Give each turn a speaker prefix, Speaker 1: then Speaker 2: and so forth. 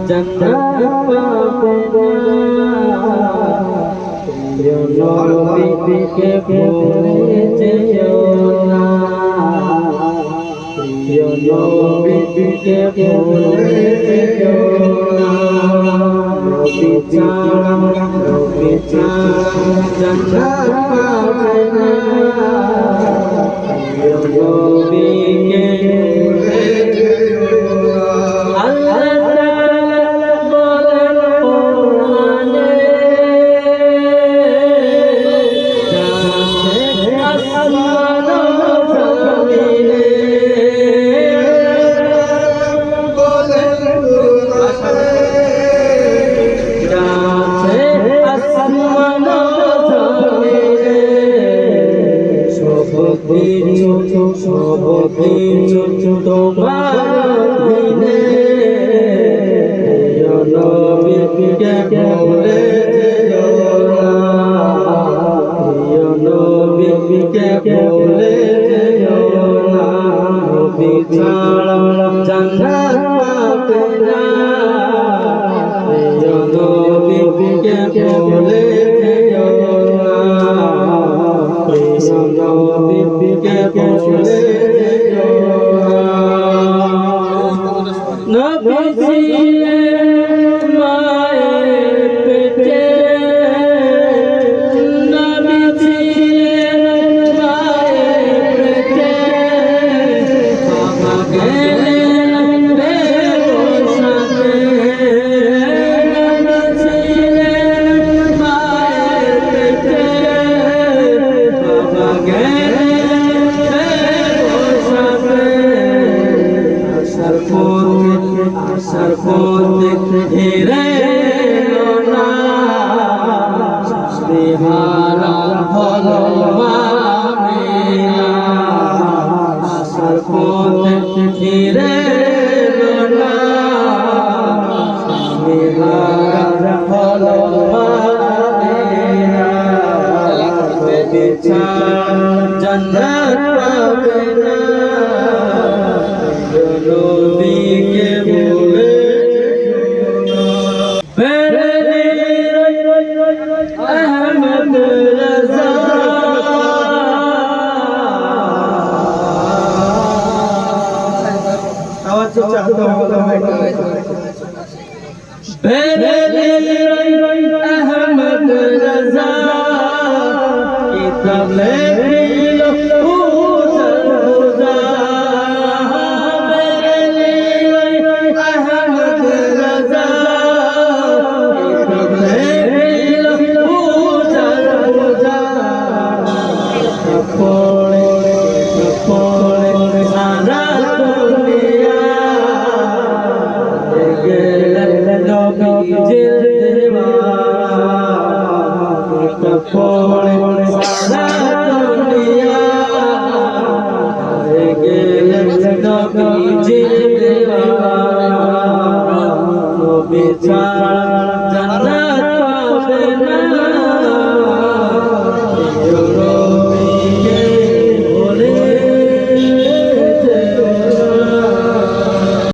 Speaker 1: জান্নাত পাবে না নবীকে ভুলে যেও না নবীকে ভুলে যেও না নবী ছাড়া জান্নাত পাবে না নবীকে তোমার দিনে নবীকে ভুলে যেও না নবীকে ভুলে যেও না নবী ছাড়া জান্নাত পাবে না নবীকে ভুলে যেও না নবীকে ভুলে নবীজির মায়ের পেটে নবীজির মায়ের পেটে বাবা গেলেন বসাতে নবীজির মায়ের পেটে বাবা গেলেন বসাতে আসার পথে হেরে না বিহারা হলো মামিনা আসার পথে হেরে না বিহারা হলো মামিনা জান্নাত পাবে না নবীকে ভুলে আহমদ রাজা আওয়াজ চাহতে আহমদ রাজা কিতাব লেখিল জান্নাত পাবে না